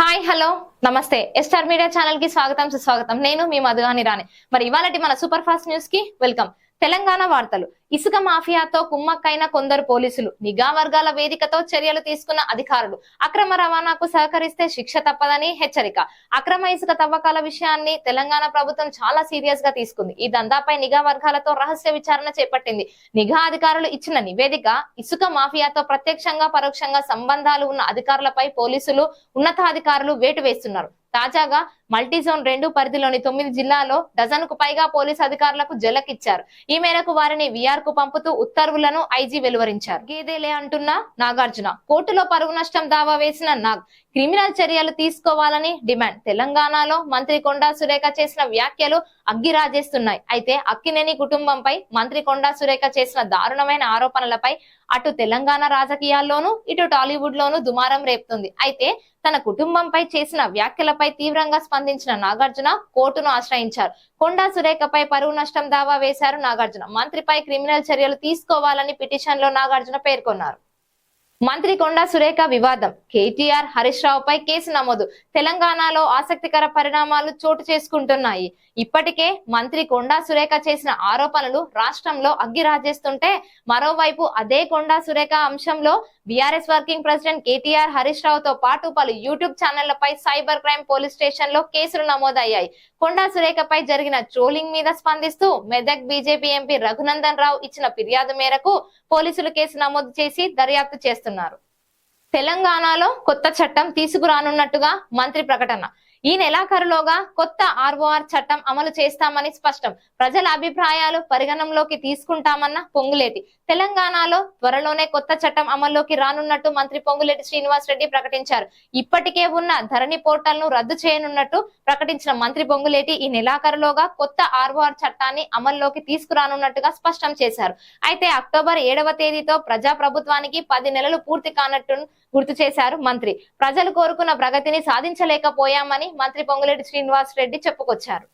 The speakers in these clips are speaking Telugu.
హాయ్ హలో నమస్తే ఎస్ఆర్ మీడియా ఛానల్ కి స్వాగతం సుస్వాగతం నేను మీ మధుగాని రాణి మరి ఇవాళటి మన సూపర్ ఫాస్ట్ న్యూస్ కి వెల్కమ్ తెలంగాణ వార్తలు ఇసుక మాఫియాతో కుమ్మక్కైన కొందరు పోలీసులు నిఘా వర్గాల వేదికతో చర్యలు తీసుకున్న అధికారులు అక్రమ రవాణాకు సహకరిస్తే శిక్ష తప్పదని హెచ్చరిక అక్రమ ఇసుక తవ్వకాల విషయాన్ని తెలంగాణ ప్రభుత్వం చాలా సీరియస్ గా తీసుకుంది ఈ దందాపై నిఘా వర్గాలతో రహస్య విచారణ చేపట్టింది నిఘా అధికారులు ఇచ్చిన నివేదిక ఇసుక మాఫియాతో ప్రత్యక్షంగా పరోక్షంగా సంబంధాలు ఉన్న అధికారులపై పోలీసులు ఉన్నతాధికారులు వేటు వేస్తున్నారు తాజాగా మల్టీజోన్ 2 పరిధిలోని 9 జిల్లాల్లో డజన్కు పైగా పోలీసు అధికారులకు జలకిచ్చారు ఈ మేరకు వారిని విఆర్ కు పంపుతూ ఉత్తర్వులను ఐజీ వెలువరించారు గేదేలే అంటున్న నాగార్జున కోర్టులో పరువు నష్టం దావా వేసిన నాగ్ క్రిమినల్ చర్యలు తీసుకోవాలని డిమాండ్ తెలంగాణలో మంత్రి కొండా సురేఖ చేసిన వ్యాఖ్యలు అగ్గిరాజేస్తున్నాయి అయితే అక్కినేని కుటుంబంపై మంత్రి కొండా సురేఖ చేసిన దారుణమైన ఆరోపణలపై అటు తెలంగాణ రాజకీయాల్లోనూ ఇటు టాలీవుడ్ లోనూ దుమారం రేపుతుంది అయితే తన కుటుంబంపై చేసిన వ్యాఖ్యలపై తీవ్రంగా స్పందించిన నాగార్జున కోర్టును ఆశ్రయించారు కొండా సురేఖపై పరువు నష్టం దావా వేశారు నాగార్జున మంత్రిపై క్రిమినల్ చర్యలు తీసుకోవాలని పిటిషన్ లో నాగార్జున పేర్కొన్నారు మంత్రి కొండా సురేఖ వివాదం కేటీఆర్ హరీష్ రావుపై కేసు నమోదు తెలంగాణలో ఆసక్తికర పరిణామాలు చోటు చేసుకుంటున్నాయి ఇప్పటికే మంత్రి కొండా సురేఖ చేసిన ఆరోపణలు రాష్ట్రంలో అగ్గిరాజేస్తుంటే మరోవైపు అదే కొండా సురేఖ అంశంలో BRS working president KTR Harish రావుతో పాటు పలు యూట్యూబ్ ఛానళ్లపై సైబర్ క్రైమ్ పోలీస్ స్టేషన్ లో కేసులు నమోదయ్యాయి కొండా సురేఖపై జరిగిన ట్రోలింగ్ మీద స్పందిస్తూ మెదక్ బీజేపీ ఎంపీ రఘునందన్ రావు ఇచ్చిన ఫిర్యాదు మేరకు పోలీసులు కేసు నమోదు చేసి దర్యాప్తు చేస్తున్నారు తెలంగాణలో కొత్త చట్టం తీసుకురానున్నట్టుగా మంత్రి ప్రకటన ఈ నెలాఖరులోగా కొత్త ఆర్ఓఆర్ చట్టం అమలు చేస్తామని స్పష్టం ప్రజల అభిప్రాయాలు పరిగణనలోకి తీసుకుంటామన్న పొంగులేటి తెలంగాణలో త్వరలోనే కొత్త చట్టం అమల్లోకి రానున్నట్టు మంత్రి పొంగులేటి శ్రీనివాస్ రెడ్డి ప్రకటించారు ఇప్పటికే ఉన్న ధరణి పోర్టల్ ను రద్దు చేయనున్నట్టు ప్రకటించిన మంత్రి పొంగులేటి ఈ నెలాఖరులోగా కొత్త ఆర్ఓఆర్ చట్టాన్ని అమల్లోకి తీసుకురానున్నట్టుగా స్పష్టం చేశారు అయితే అక్టోబర్ 7వ తేదీతో ప్రజా ప్రభుత్వానికి 10 నెలలు పూర్తి కానట్టు గుర్తు చేశారు మంత్రి ప్రజలు కోరుకున్న ప్రగతిని సాధించలేకపోయామని మంత్రి పొంగులేటి శ్రీనివాస్ రెడ్డి చెప్పుకొచ్చారు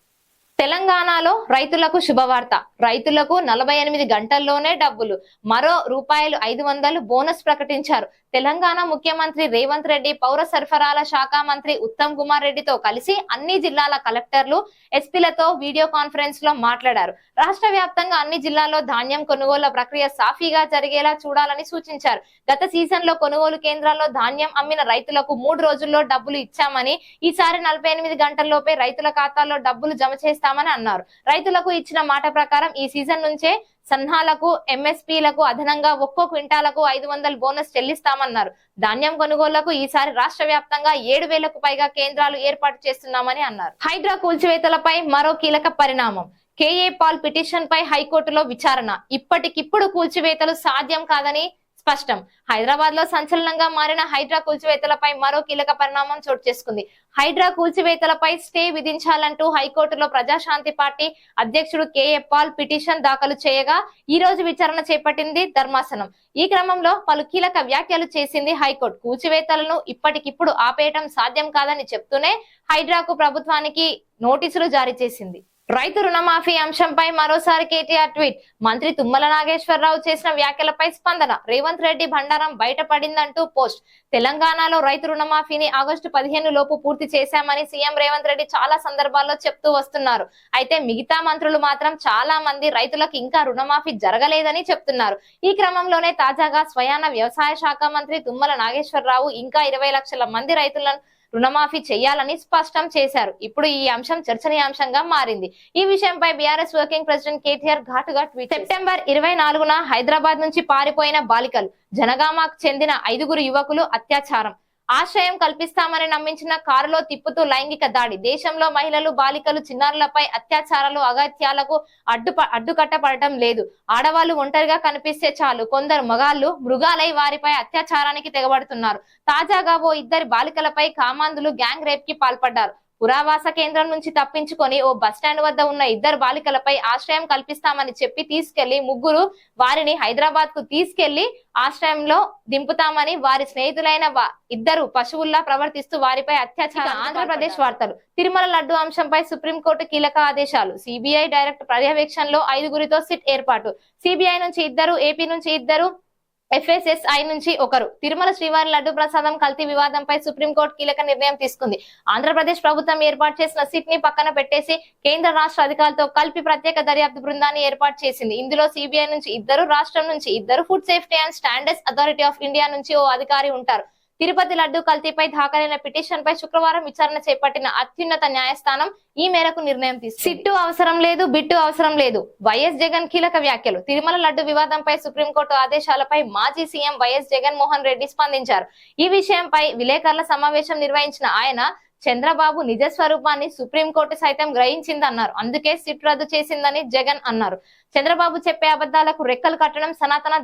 తెలంగాణలో రైతులకు శుభవార్త రైతులకు 48 గంటల్లోనే డబ్బులు మరో ₹500 బోనస్ ప్రకటించారు తెలంగాణ ముఖ్యమంత్రి రేవంత్ రెడ్డి పౌర సరఫరాల శాఖ మంత్రి ఉత్తమ్ కుమార్ రెడ్డితో కలిసి అన్ని జిల్లాల కలెక్టర్లు ఎస్పీలతో వీడియో కాన్ఫరెన్స్ లో మాట్లాడారు రాష్ట్ర వ్యాప్తంగా అన్ని జిల్లాల్లో ధాన్యం కొనుగోళ్ల ప్రక్రియ సాఫీగా జరిగేలా చూడాలని సూచించారు గత సీజన్ లో కొనుగోలు కేంద్రాల్లో ధాన్యం అమ్మిన రైతులకు 3 రోజుల్లో డబ్బులు ఇచ్చామని ఈసారి 48 గంటల్లోపే రైతుల ఖాతాల్లో డబ్బులు జమ చేస్తామని అన్నారు రైతులకు ఇచ్చిన మాట ప్రకారం ఈ సీజన్ నుంచే సన్నాలకు ఎంఎస్పీలకు అదనంగా ఒక్కో క్వింటాలకు 500 బోనస్ చెల్లిస్తామన్నారు ధాన్యం కొనుగోళ్లకు ఈసారి రాష్ట్ర వ్యాప్తంగా 7,000కు పైగా కేంద్రాలు ఏర్పాటు చేస్తున్నామని అన్నారు హైడ్రా కూల్చివేతలపై మరో కీలక పరిణామం కేఏ పాల్ పిటిషన్ పై హైకోర్టులో విచారణ ఇప్పటికిప్పుడు కూల్చివేతలు సాధ్యం కాదని స్పష్టం హైదరాబాద్ లో సంచలనంగా మారిన హైడ్రా కూల్చివేతలపై మరో కీలక పరిణామం చోటు చేసుకుంది హైడ్రా కూల్చివేతలపై స్టే విధించాలంటూ హైకోర్టులో ప్రజాశాంతి పార్టీ అధ్యక్షుడు కేఏ పాల్ పిటిషన్ దాఖలు చేయగా ఈ రోజు విచారణ చేపట్టింది ధర్మాసనం ఈ క్రమంలో పలు కీలక వ్యాఖ్యలు చేసింది హైకోర్టు కూల్చివేతలను ఇప్పటికిప్పుడు ఆపేయటం సాధ్యం కాదని చెప్తూనే హైడ్రాకు ప్రభుత్వానికి నోటీసులు జారీ చేసింది రైతు రుణమాఫీ అంశంపై మరోసారి కేటీఆర్ ట్వీట్ మంత్రి తుమ్మల నాగేశ్వరరావు చేసిన వ్యాఖ్యలపై స్పందన రేవంత్ రెడ్డి బండారం బయటపడిందంటూ పోస్ట్ తెలంగాణలో రైతు రుణమాఫీని ఆగస్టు 15 లోపు పూర్తి చేశామని సీఎం రేవంత్ రెడ్డి చాలా సందర్భాల్లో చెప్తూ వస్తున్నారు అయితే మిగతా మంత్రులు మాత్రం చాలా మంది రైతులకు ఇంకా రుణమాఫీ జరగలేదని చెప్తున్నారు ఈ క్రమంలోనే తాజాగా స్వయాన వ్యవసాయ శాఖ మంత్రి తుమ్మల నాగేశ్వరరావు ఇంకా 20 లక్షల మంది రైతులను రుణమాఫీ చేయాలని స్పష్టం చేశారు ఇప్పుడు ఈ అంశం చర్చనీయాంశంగా మారింది ఈ విషయంపై బీఆర్ఎస్ వర్కింగ్ ప్రెసిడెంట్ కేటీఆర్ ఘాటుగా ట్వీట్ సెప్టెంబర్ 24న హైదరాబాద్ నుంచి పారిపోయిన బాలికలు జనగామకు చెందిన 5 యువకులు అత్యాచారం ఆశ్రయం కల్పిస్తామని నమ్మించిన కారులో తిప్పుతూ లైంగిక దాడి దేశంలో మహిళలు బాలికలు చిన్నారులపై అత్యాచారాలు అగత్యాలకు అడ్డుకట్టపడటం లేదు ఆడవాళ్లు ఒంటరిగా కనిపిస్తే చాలు కొందరు మగాళ్లు మృగాలై వారిపై అత్యాచారానికి తెగబడుతున్నారు తాజాగా ఓ 2 బాలికలపై కామాంధులు గ్యాంగ్ రేప్ కి పాల్పడ్డారు పురావాస కేంద్రం నుంచి తప్పించుకొని ఓ బస్టాండ్ వద్ద ఉన్న 2 బాలికలపై ఆశ్రయం కల్పిస్తామని చెప్పి తీసుకెళ్లి ముగ్గురు వారిని హైదరాబాద్ కు తీసుకెళ్లి ఆశ్రయంలో దింపుతామని వారి స్నేహితులైన 2 పశువుల్లా ప్రవర్తిస్తూ వారిపై అత్యాచారం ఆంధ్రప్రదేశ్ వార్తలు తిరుమల లడ్డు అంశంపై సుప్రీంకోర్టు కీలక ఆదేశాలు సిబిఐ డైరెక్ట్ పర్యవేక్షణలో 5గురితో సిట్ ఏర్పాటు సిబిఐ నుంచి 2 ఏపీ నుంచి 2 FSSI నుంచి ఒకరు. తిరుమల శ్రీవారి లడ్డు ప్రసాదం కల్తీ వివాదంపై సుప్రీంకోర్టు కీలక నిర్ణయం తీసుకుంది. ఆంధ్రప్రదేశ్ ప్రభుత్వం ఏర్పాటు చేసిన సిట్ ని పక్కన పెట్టేసి కేంద్ర రాష్ట్ర అధికారులతో కలిపి ప్రత్యేక దర్యాప్తు బృందాన్ని ఏర్పాటు చేసింది. ఇందులో CBI నుంచి ఇద్దరు, రాష్ట్రం నుంచి ఇద్దరు, food safety and standards authority of India నుంచి ఓ అధికారి ఉంటారు. తిరుపతి లడ్డు కల్తీపై దాఖలైన పిటిషన్ పై శుక్రవారం విచారణ చేపట్టిన అత్యున్నత న్యాయస్థానం ఈ మేరకు నిర్ణయం తీసుకుంది. సిట్టు అవసరం లేదు, బిట్టు అవసరం లేదు. వైఎస్ జగన్ కీలక వ్యాఖ్యలు. తిరుమల లడ్డు వివాదంపై సుప్రీంకోర్టు ఆదేశాలపై మాజీ సీఎం వైఎస్ జగన్మోహన్ రెడ్డి స్పందించారు. ఈ విషయంపై విలేకరుల సమావేశం నిర్వహించిన ఆయన చంద్రబాబు నిజ స్వరూపాన్ని సుప్రీంకోర్టు సైతం గ్రహించిందన్నారు. అందుకే సిట్ రద్దు చేసిందని జగన్ అన్నారు. చంద్రబాబు చెప్పే అబద్ధాలకు రెక్కలు కట్టడం సనాతన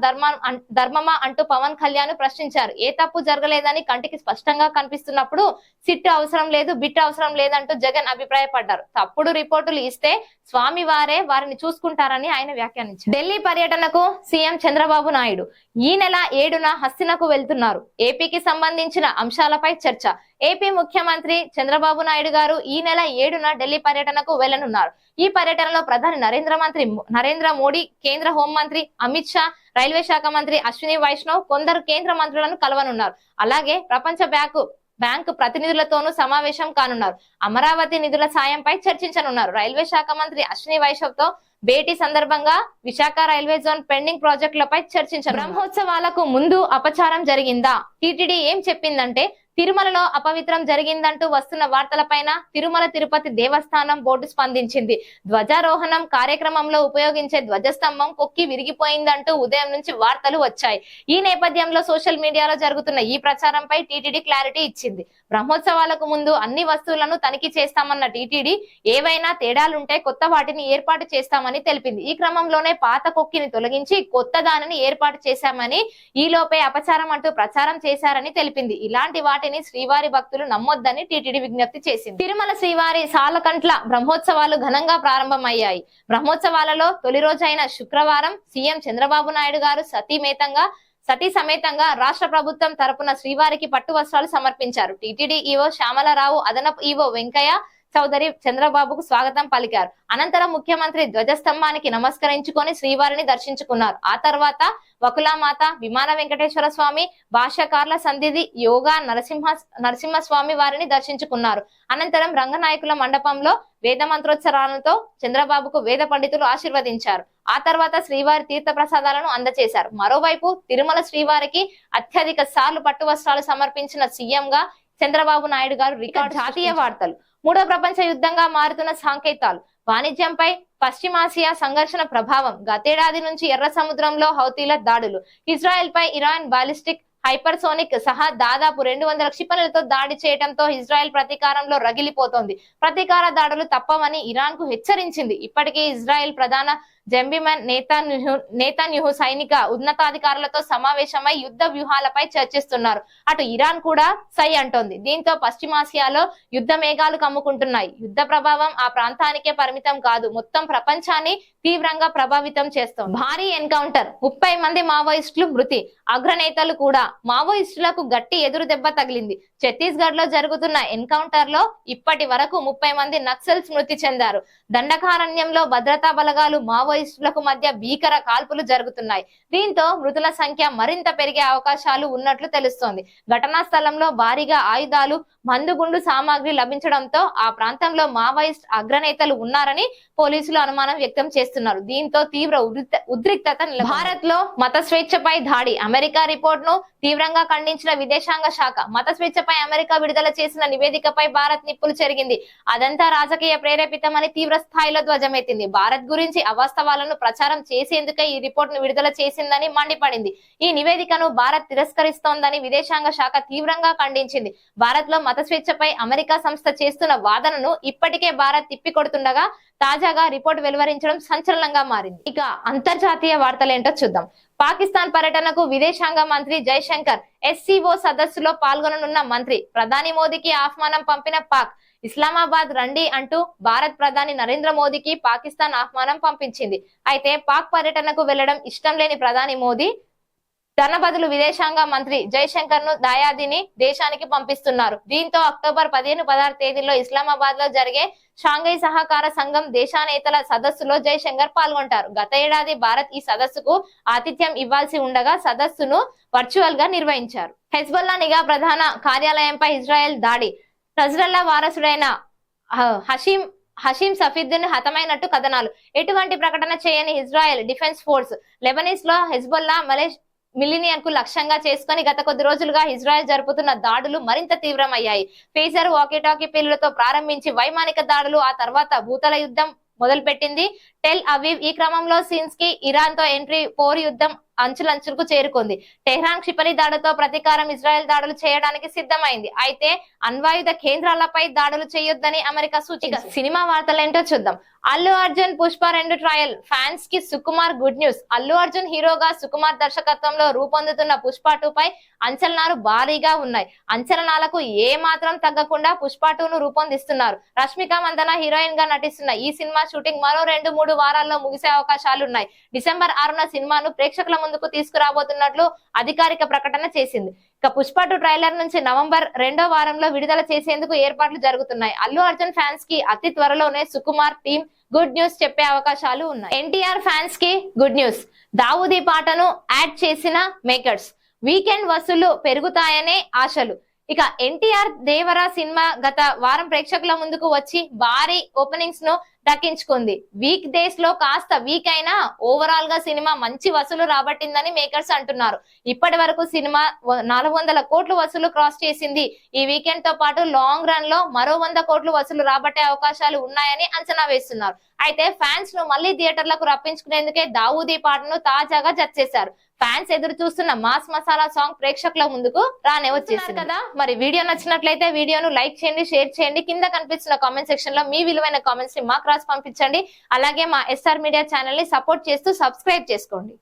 ధర్మమా అంటూ పవన్ కళ్యాణ్ ప్రశ్నించారు. ఏ తప్పు జరగలేదని కంటికి స్పష్టంగా కనిపిస్తున్నప్పుడు సిట్ అవసరం లేదు, బిట్ అవసరం లేదంటూ జగన్ అభిప్రాయపడ్డారు. తప్పుడు రిపోర్టులు ఇస్తే స్వామి వారే వారిని చూసుకుంటారని ఆయన వ్యాఖ్యానించారు. ఢిల్లీ పర్యటనకు సీఎం చంద్రబాబు నాయుడు ఈ నెల 7న హస్తినకు వెళ్తున్నారు. ఏపీకి సంబంధించిన అంశాలపై చర్చ. ఏపీ ముఖ్యమంత్రి చంద్రబాబు నాయుడు గారు ఈ నెల 7న ఢిల్లీ పర్యటనకు వెళ్లనున్నారు. ఈ పర్యటనలో ప్రధాని నరేంద్ర మోడీ, కేంద్ర హోంమంత్రి అమిత్ షా, రైల్వే శాఖ మంత్రి అశ్విని వైష్ణవ్, కొందరు కేంద్ర మంత్రులను కలవనున్నారు. అలాగే ప్రపంచ బ్యాంకు ప్రతినిధులతోనూ సమావేశం కానున్నారు. అమరావతి నిధుల సాయంపై చర్చించనున్నారు. రైల్వే శాఖ మంత్రి అశ్విని వైష్ణవ్ తో భేటీ సందర్భంగా విశాఖ రైల్వే జోన్ పెండింగ్ ప్రాజెక్టులపై చర్చించారు. బ్రహ్మోత్సవాలకు ముందు అపచారం జరిగిందా? టీటీడీ ఏం చెప్పిందంటే తిరుమలలో అపవిత్రం జరిగిందంటూ వస్తున్న వార్తలపైన తిరుమల తిరుపతి దేవస్థానం బోర్డు స్పందించింది. ధ్వజారోహణం కార్యక్రమంలో ఉపయోగించే ధ్వజస్తంభం కొక్కి విరిగిపోయిందంటూ ఉదయం నుంచి వార్తలు వచ్చాయి. ఈ నేపథ్యంలో సోషల్ మీడియాలో జరుగుతున్న ఈ ప్రచారంపై టీటీడీ క్లారిటీ ఇచ్చింది. బ్రహ్మోత్సవాలకు ముందు అన్ని వస్తువులను తనిఖీ చేస్తామన్న టీటీడీ ఏవైనా తేడాలుంటే కొత్త వాటిని ఏర్పాటు చేస్తామని తెలిపింది. ఈ క్రమంలోనే పాత కొక్కిని తొలగించి కొత్త దానిని ఏర్పాటు చేశామని, ఈలోపే అపచారం అంటూ ప్రచారం చేశారని తెలిపింది. ఇలాంటి వాటిని శ్రీవారి భక్తులు నమ్మొద్దని టీటీడీ విజ్ఞప్తి చేసింది. తిరుమల శ్రీవారి సాలకంట్ల బ్రహ్మోత్సవాలు ఘనంగా ప్రారంభమయ్యాయి. బ్రహ్మోత్సవాలలో తొలి రోజైన శుక్రవారం సీఎం చంద్రబాబు నాయుడు గారు సతీ సమేతంగా రాష్ట్ర ప్రభుత్వం తరపున శ్రీవారికి పట్టు వస్త్రాలు సమర్పించారు. టీటీడీ ఈవో శ్యామలరావు, అదనపు ఈవో వెంకయ్య చౌదరి చంద్రబాబుకు స్వాగతం పలికారు. అనంతరం ముఖ్యమంత్రి ధ్వజస్తంభానికి నమస్కరించుకొని శ్రీవారిని దర్శించుకున్నారు. ఆ తర్వాత వకులామాత, విమాన వెంకటేశ్వర స్వామి, భాష్యకార్ల సన్నిధి యోగా నరసింహస్వామి వారిని దర్శించుకున్నారు. అనంతరం రంగనాయకుల మండపంలో వేద మంత్రోత్సరాలతో చంద్రబాబుకు వేద పండితులు ఆశీర్వదించారు. ఆ తర్వాత శ్రీవారి తీర్థ ప్రసాదాలను అందజేశారు. మరోవైపు తిరుమల శ్రీవారికి అత్యధిక సార్లు పట్టు వస్త్రాలు సమర్పించిన సీఎం గా చంద్రబాబు నాయుడు గారు రికార్డు. జాతీయ వార్తలు. మూడో ప్రపంచ యుద్ధంగా మారుతున్న సంకేతాలు. వాణిజ్యంపై పశ్చిమాసియా సంఘర్షణ ప్రభావం. గతేడాది నుంచి ఎర్ర సముద్రంలో హౌతీల దాడులు. ఇజ్రాయెల్ పై ఇరాన్ బాలిస్టిక్ హైపర్సోనిక్ సహా దాదాపు 200 క్షిపణులతో దాడి చేయడంతో ఇజ్రాయెల్ ప్రతీకారంలో రగిలిపోతోంది. ప్రతీకార దాడులు తప్పవని ఇరాన్ కు హెచ్చరించింది. ఇప్పటికే ఇజ్రాయెల్ ప్రధాన జంబిమన్ నేతన్యాహు సైనిక ఉన్నతాధికారులతో సమావేశమై యుద్ధ వ్యూహాలపై చర్చిస్తున్నారు. అటు ఇరాన్ కూడా సై అంటోంది. దీంతో పశ్చిమాసియాలో యుద్ధ మేఘాలు కమ్ముకుంటున్నాయి. యుద్ధ ప్రభావం ఆ ప్రాంతానికే పరిమితం కాదు, మొత్తం ప్రపంచాన్ని తీవ్రంగా ప్రభావితం చేస్తోంది. భారీ ఎన్కౌంటర్, 30 మంది మావోయిస్టులు మృతి. అగ్రనేతలు కూడా. మావోయిస్టులకు గట్టి ఎదురు దెబ్బ తగిలింది. ఛత్తీస్గఢ్ లో జరుగుతున్న ఎన్కౌంటర్ లో ఇప్పటి వరకు 30 మంది నక్సల్స్ మృతి చెందారు. దండకారణ్యంలో భద్రతా బలగాలు మావోయిస్టులకు మధ్య భీకర కాల్పులు జరుగుతున్నాయి. దీంతో మృతుల సంఖ్య మరింత పెరిగే అవకాశాలు ఉన్నట్లు తెలుస్తోంది. ఘటనా స్థలంలో భారీగా ఆయుధాలు, మందుగుండు సామాగ్రి లభించడంతో ఆ ప్రాంతంలో మావోయిస్ట్ అగ్రనేతలు ఉన్నారని పోలీసులు అనుమానం వ్యక్తం చేస్తున్నారు. దీంతో తీవ్ర ఉద్రిక్తత. భారత్ లో మత స్వేచ్ఛపై దాడి. అమెరికా రిపోర్ట్ ను తీవ్రంగా ఖండించిన విదేశాంగ శాఖ మత స్వేచ్ఛపై అమెరికా విడుదల చేసిన నివేదికపై భారత్ నిప్పులు చెరిగింది. అదంతా రాజకీయ ప్రేరేపితమని తీవ్ర స్థాయిలో ధ్వజమెత్తింది. భారత్ గురించి అవాస్తవాలను ప్రచారం చేసేందుకే ఈ రిపోర్ట్ ను విడుదల చేసిందని మండిపడింది. ఈ నివేదికను భారత్ తిరస్కరిస్తోందని విదేశాంగ శాఖ తీవ్రంగా ఖండించింది. భారత్ లో మత స్వేచ్ఛపై అమెరికా సంస్థ చేస్తున్న వాదనను ఇప్పటికే భారత్ తిప్పికొడుతుండగా తాజాగా రిపోర్ట్ వెలువరించడం సంచలనంగా మారింది. ఇక అంతర్జాతీయ వార్తలేంటో చూద్దాం. పాకిస్తాన్ పర్యటనకు విదేశాంగ మంత్రి జైశంకర్. SCO సదస్సులో పాల్గొననున్న మంత్రి. ప్రధాని మోదీకి ఆహ్వానం పంపిన పాక్. ఇస్లామాబాద్ రండి అంటూ భారత్ ప్రధాని నరేంద్ర మోదీకి పాకిస్తాన్ ఆహ్వానం పంపించింది. అయితే పాక్ పర్యటనకు వెళ్లడం ఇష్టం లేని ప్రధాని మోదీ తన బదులు విదేశాంగ మంత్రి జైశంకర్ ను దాయాదిని దేశానికి పంపిస్తున్నారు. దీంతో అక్టోబర్ 15-16 తేదీల్లో ఇస్లామాబాద్ లో జరిగే షాంఘై సహకార సంఘం దేశానేతల సదస్సులో జైశంకర్ పాల్గొంటారు. గత ఏడాది భారత్ ఈ సదస్సుకు ఆతిథ్యం ఇవ్వాల్సి ఉండగా సదస్సును వర్చువల్ గా నిర్వహించారు. హెజ్బొల్లా నిఘా ప్రధాన కార్యాలయంపై ఇజ్రాయెల్ దాడి. నజ్రల్లా వారసుడైన హషీం సఫీద్దీన్ హతమైనట్టు కథనాలు. ఎటువంటి ప్రకటన చేయని ఇజ్రాయెల్ డిఫెన్స్ ఫోర్స్ లెబనీస్ లో హెజ్బొల్లా మిలినియన్ కు లక్ష్యంగా చేసుకుని గత కొద్ది రోజులుగా ఇజ్రాయెల్ జరుపుతున్న దాడులు మరింత తీవ్రమయ్యాయి. ఫేజర్ వాకీటాకీ పేలులతో ప్రారంభించి వైమానిక దాడులు, ఆ తర్వాత భూతల యుద్ధం మొదలుపెట్టింది టెల్ అవీవ్. ఈ క్రమంలో సిన్స్ కి ఇరాన్ తో ఎంట్రీ పోరు యుద్ధం అంచులంచులకు చేరుకుంది. టెహ్రాన్ క్షిపణి దాడితో ప్రతీకారం ఇజ్రాయెల్ దాడులు చేయడానికి సిద్ధమైంది. అయితే అణ్వాయుధ కేంద్రాలపై దాడులు చేయొద్దని అమెరికా సూచించింది. సినిమా వార్తలేంటో చూద్దాం. అల్లు అర్జున్ పుష్ప 2 ట్రయల్. ఫ్యాన్స్ కి సుకుమార్ గుడ్ న్యూస్. అల్లు అర్జున్ హీరోగా, సుకుమార్ దర్శకత్వంలో రూపొందుతున్న పుష్ప 2 పై అంచనాలు భారీగా ఉన్నాయి. అంచనాలకు ఏ మాత్రం తగ్గకుండా పుష్ప 2 ను రూపొందిస్తున్నారు. రష్మిక మందన హీరోయిన్ గా నటిస్తున్న ఈ సినిమా షూటింగ్ మరో 2-3 వారాల్లో ముగిసే అవకాశాలున్నాయి. డిసెంబర్ 6న సినిమాను ప్రేక్షకుల ముందుకు తీసుకురాబోతున్నట్లు అధికారిక ప్రకటన చేసింది. ఇక పుష్ప 2 ట్రైలర్ నుంచి నవంబర్ 2వ వారంలో విడుదల చేసేందుకు ఏర్పాట్లు జరుగుతున్నాయి. అల్లు అర్జున్ ఫ్యాన్స్ కి అతి త్వరలోనే సుకుమార్ టీం గుడ్ న్యూస్ చెప్పే అవకాశాలు ఉన్నాయి. ఎన్టీఆర్ ఫ్యాన్స్ కి గుడ్ న్యూస్. దావూదీ పాటను యాడ్ చేసిన మేకర్స్. వీకెండ్ వసూళ్లు పెరుగుతాయనే ఆశలు. ఇక ఎన్టీఆర్ దేవరా సినిమా గత వారం ప్రేక్షకుల ముందుకు వచ్చి భారీ ఓపెనింగ్స్ ను దక్కించుకుంది. వీక్ డేస్ లో కాస్త వీక్ అయినా ఓవరాల్ గా సినిమా మంచి వసూలు రాబట్టిందని మేకర్స్ అంటున్నారు. ఇప్పటి వరకు సినిమా 400 కోట్లు వసూలు క్రాస్ చేసింది. ఈ వీకెండ్ తో పాటు లాంగ్ రన్ లో మరో 100 కోట్లు వసూలు రాబట్టే అవకాశాలు ఉన్నాయని అంచనా వేస్తున్నారు. అయితే ఫ్యాన్స్ ను మళ్లీ థియేటర్లకు రప్పించుకునేందుకే దావూదీ పాటను తాజాగా జడ్జ్ చేశారు. ఫ్యాన్స్ ఎదురు చూస్తున్న మాస్ మసాలా సాంగ్ ప్రేక్షకుల ముందుకు రానే వచ్చేసింది కదా. మరి వీడియో నచ్చినట్లయితే వీడియోను లైక్ చేయండి, షేర్ చేయండి. కింద కనిపిస్తున్న కామెంట్ సెక్షన్ లో మీ విలువైన కామెంట్స్ ని మాకు రాసి పంపించండి. అలాగే మా ఎస్ఆర్ మీడియా ఛానల్ ని సపోర్ట్ చేస్తూ సబ్స్క్రైబ్ చేసుకోండి.